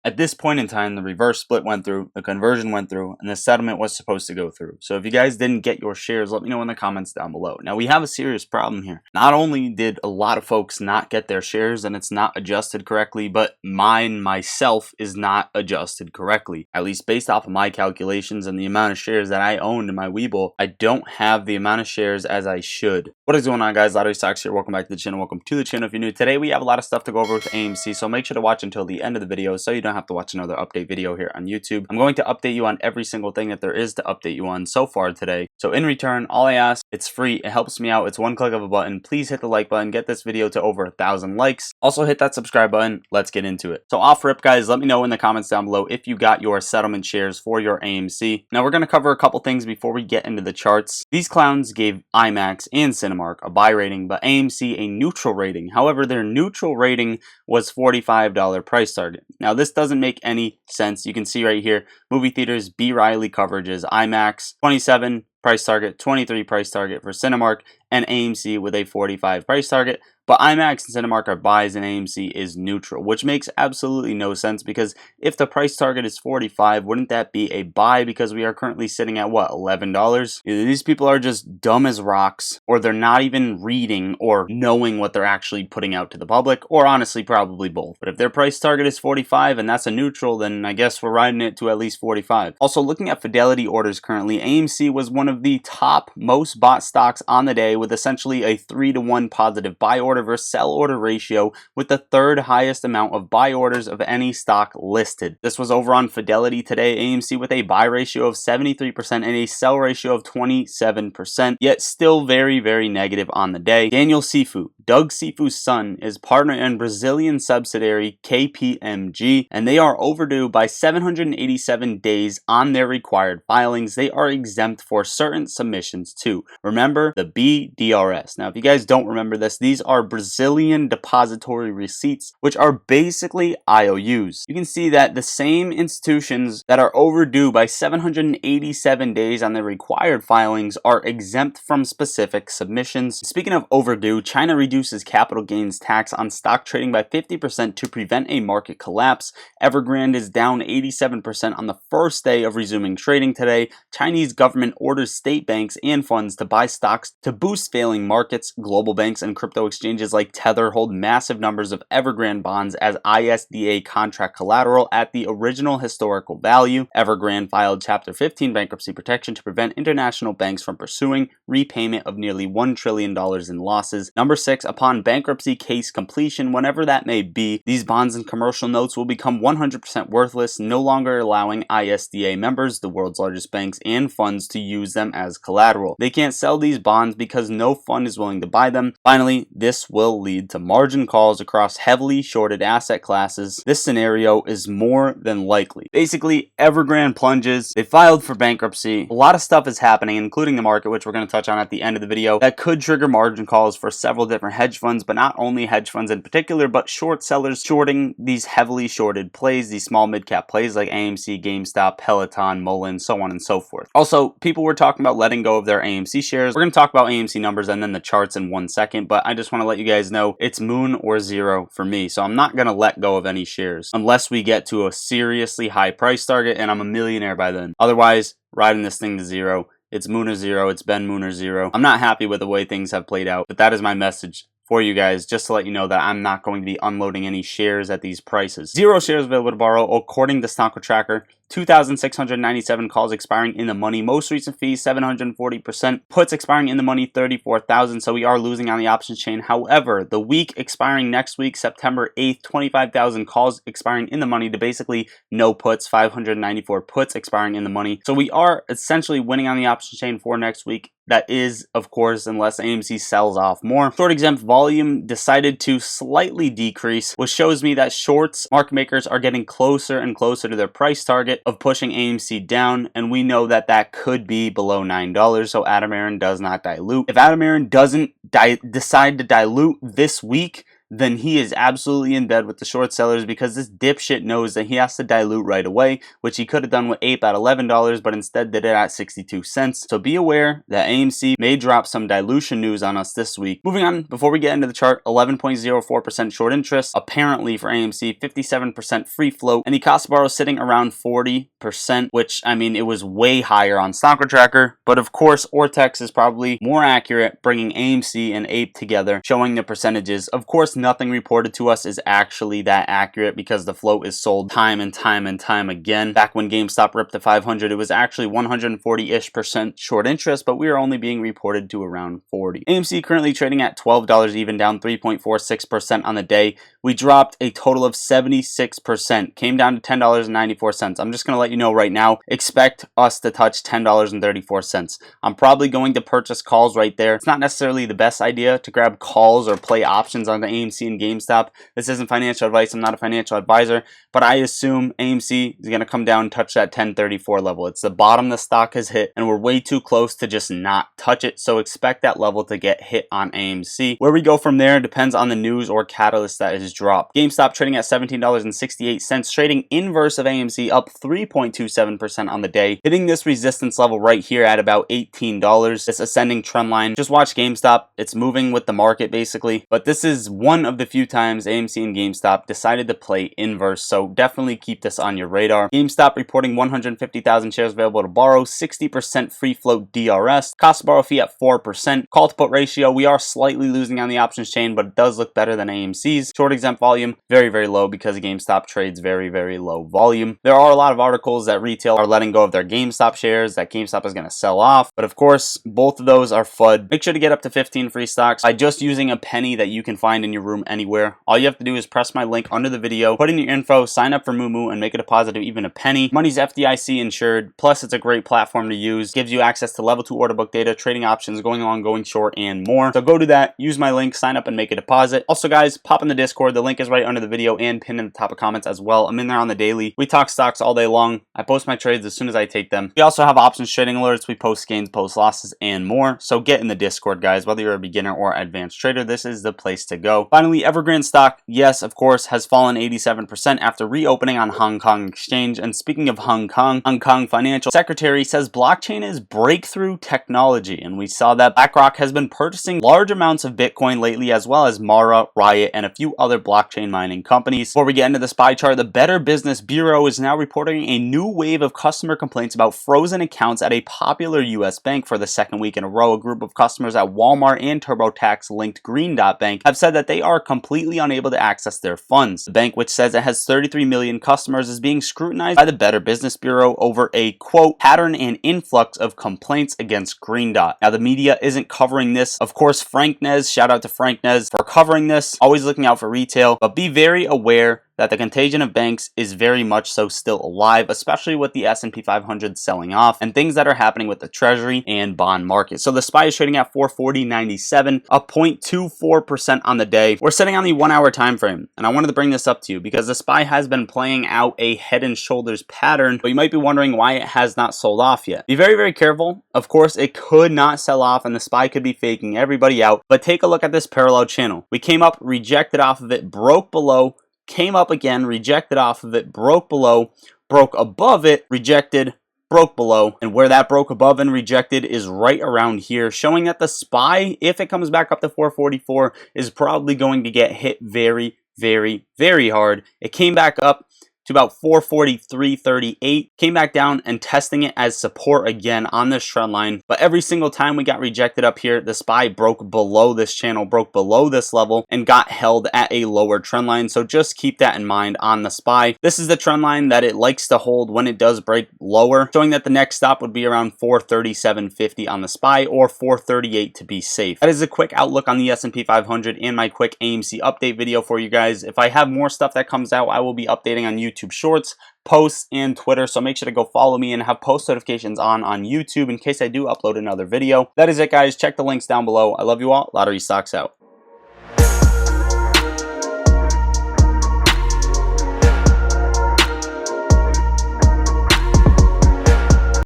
At this point in time, the reverse split went through, the conversion went through, and the settlement was supposed to go through. So if you guys didn't get your shares, let me know in the comments down below. Now, we have a serious problem here. Not only did a lot of folks not get their shares and it's not adjusted correctly, but myself is not adjusted correctly. At least based off of my calculations and the amount of shares that I owned in my Webull, I don't have the amount of shares as I should. What is going on, guys? Lottery Stocks here. Welcome back to the channel. Welcome to the channel if you're new. Today, we have a lot of stuff to go over with AMC, so make sure to watch until the end of the video so you don't have to watch another update video here on YouTube. I'm going to update you on every single thing that there is to update you on so far today. So in return, all I ask, it's free, it helps me out, it's one click of a button. Please hit the like button, get this video to over 1,000 likes. Also hit that subscribe button. Let's get into it. So off rip, guys, let me know in the comments down below if you got your settlement shares for your AMC. Now we're going to cover a couple things before we get into the charts. These clowns gave IMAX and Cinemark a buy rating, but AMC a neutral rating. However, their neutral rating was $45 price target. Now this doesn't make any sense. You can see right here, movie theaters, B. Riley coverages, IMAX 27 price target, 23 price target for Cinemark, and AMC with a 45 price target. But IMAX and Cinemark are buys and AMC is neutral, which makes absolutely no sense because if the price target is 45, wouldn't that be a buy because we are currently sitting at what, $11? Either these people are just dumb as rocks, or they're not even reading or knowing what they're actually putting out to the public, or honestly probably both. But if their price target is 45 and that's a neutral, then I guess we're riding it to at least 45. Also, looking at Fidelity orders currently, AMC was one of the top most bought stocks on the day with essentially a 3-to-1 positive buy order versus sell order ratio, with the third highest amount of buy orders of any stock listed. This was over on Fidelity today. AMC with a buy ratio of 73% and a sell ratio of 27%, yet still very, very negative on the day. Daniel Sifu, Doug Sifu's son, is partner in Brazilian subsidiary KPMG, and they are overdue by 787 days on their required filings. They are exempt for certain submissions too. Remember the BDRS. Now, if you guys don't remember this, these are Brazilian depository receipts, which are basically IOUs. You can see that the same institutions that are overdue by 787 days on their required filings are exempt from specific submissions. Speaking of overdue, China reduces capital gains tax on stock trading by 50% to prevent a market collapse. Evergrande is down 87% on the first day of resuming trading today. Chinese government orders state banks and funds to buy stocks to boost failing markets. Global banks and crypto exchanges like Tether hold massive numbers of Evergrande bonds as ISDA contract collateral at the original historical value. Evergrande filed Chapter 15 bankruptcy protection to prevent international banks from pursuing repayment of nearly $1 trillion in losses. Number 6, upon bankruptcy case completion, whenever that may be, these bonds and commercial notes will become 100% worthless, no longer allowing ISDA members, the world's largest banks, and funds to use them as collateral. They can't sell these bonds because no fund is willing to buy them. Finally, this will lead to margin calls across heavily shorted asset classes. This scenario is more than likely. Basically, Evergrande plunges. They filed for bankruptcy. A lot of stuff is happening, including the market, which we're going to touch on at the end of the video, that could trigger margin calls for several different hedge funds, but not only hedge funds in particular, but short sellers shorting these heavily shorted plays, these small mid-cap plays like AMC, GameStop, Peloton, Mullen, so on and so forth. Also, people were talking about letting go of their AMC shares. We're going to talk about AMC numbers and then the charts in 1 second, but I just want to let you guys know it's moon or zero for me. So I'm not going to let go of any shares unless we get to a seriously high price target and I'm a millionaire by then. Otherwise, riding this thing to zero. It's moon or zero. It's been moon or zero. I'm not happy with the way things have played out, but that is my message for you guys, just to let you know that I'm not going to be unloading any shares at these prices. 0 shares available to borrow according to Stock Tracker. 2,697 calls expiring in the money. Most recent fees 740%. Puts expiring in the money 34,000. So we are losing on the options chain. However, the week expiring next week, September 8th, 25,000 calls expiring in the money to basically no puts. 594 puts expiring in the money. So we are essentially winning on the options chain for next week. That is, of course, unless AMC sells off more. Short exempt volume decided to slightly decrease, which shows me that shorts market makers are getting closer and closer to their price target of pushing AMC down, and we know that that could be below $9, so Adam Aaron does not dilute. If Adam Aaron doesn't decide to dilute this week, then he is absolutely in bed with the short sellers, because this dipshit knows that he has to dilute right away, which he could have done with APE at $11, but instead did it at 62 cents. So be aware that AMC may drop some dilution news on us this week. Moving on, before we get into the chart, 11.04% short interest, apparently for AMC, 57% free float, and the cost to borrow sitting around 40%, which, I mean, it was way higher on Stalker Tracker, but of course, Ortex is probably more accurate, bringing AMC and APE together, showing the percentages. Of course, nothing reported to us is actually that accurate, because the float is sold time and time and time again. Back when GameStop ripped the 500, it was actually 140-ish% short interest, but we are only being reported to around 40. AMC currently trading at $12 even, down 3.46% on the day. We dropped a total of 76%, came down to $10.94. I'm just going to let you know right now, expect us to touch $10.34. I'm probably going to purchase calls right there. It's not necessarily the best idea to grab calls or play options on the AMC and GameStop. This isn't financial advice. I'm not a financial advisor, but I assume AMC is going to come down and touch that 1034 level. It's the bottom the stock has hit, and we're way too close to just not touch it. So expect that level to get hit on AMC. Where we go from there depends on the news or catalyst that is dropped. GameStop trading at $17.68, trading inverse of AMC, up 3.27% on the day, hitting this resistance level right here at about $18. This ascending trend line. Just watch GameStop. It's moving with the market basically, but this is one of the few times AMC and GameStop decided to play inverse, so definitely keep this on your radar. GameStop reporting 150,000 shares available to borrow, 60% free float DRS, cost to borrow fee at 4%, call to put ratio, we are slightly losing on the options chain, but it does look better than AMC's. Short exempt volume, very, very low, because GameStop trades very, very low volume. There are a lot of articles that retail are letting go of their GameStop shares, that GameStop is going to sell off, but of course, both of those are FUD. Make sure to get up to 15 free stocks by just using a penny that you can find in your room anywhere. All you have to do is press my link under the video, put in your info, sign up for Moomoo, and make a deposit of even a penny. Money's FDIC insured, plus it's a great platform to use. Gives you access to level 2 order book data, trading options, going long, going short, and more. So go do that, use my link, sign up, and make a deposit. Also guys, pop in the Discord. The link is right under the video and pinned in the top of comments as well. I'm in there on the daily. We talk stocks all day long. I post my trades as soon as I take them. We also have options trading alerts. We post gains, post losses, and more. So get in the Discord guys. Whether you're a beginner or advanced trader, this is the place to go. Finally, Evergrande stock, yes, of course, has fallen 87% after reopening on Hong Kong Exchange. And speaking of Hong Kong Financial Secretary says blockchain is breakthrough technology. And we saw that BlackRock has been purchasing large amounts of Bitcoin lately, as well as Mara, Riot, and a few other blockchain mining companies. Before we get into the SPY chart, the Better Business Bureau is now reporting a new wave of customer complaints about frozen accounts at a popular U.S. bank for the second week in a row. A group of customers at Walmart and TurboTax linked Green Dot Bank have said that they are completely unable to access their funds. The bank, which says it has 33 million customers, is being scrutinized by the Better Business Bureau over a, quote, pattern and influx of complaints against Green Dot. Now, the media isn't covering this. Of course, Frank Nez, shout out to Frank Nez for covering this. Always looking out for retail, but be very aware that the contagion of banks is very much so still alive, especially with the S&P 500 selling off and things that are happening with the treasury and bond market. So the SPY is trading at 440.97, up 0.24% on the day. We're sitting on the 1 hour time frame, and I wanted to bring this up to you because the SPY has been playing out a head and shoulders pattern, but you might be wondering why it has not sold off yet. Be very, very careful. Of course, it could not sell off and the SPY could be faking everybody out, but take a look at this parallel channel. We came up, rejected off of it, broke below, came up again, rejected off of it, broke below, broke above it, rejected, broke below, and where that broke above and rejected is right around here, showing that the SPY, if it comes back up to 444, is probably going to get hit very, very, very hard. It came back up to about 443.38, came back down and testing it as support again on this trend line. But every single time we got rejected up here, the SPY broke below this channel, broke below this level, and got held at a lower trend line. So just keep that in mind on the SPY. This is the trend line that it likes to hold when it does break lower, showing that the next stop would be around 437.50 on the SPY or 438 to be safe. That is a quick outlook on the S&P 500 and my quick AMC update video for you guys. If I have more stuff that comes out, I will be updating on YouTube Shorts, posts, and Twitter, so make sure to go follow me and have post notifications on YouTube in case I do upload another video. That is it guys, check the links down below. I love you all. Lottery stocks out.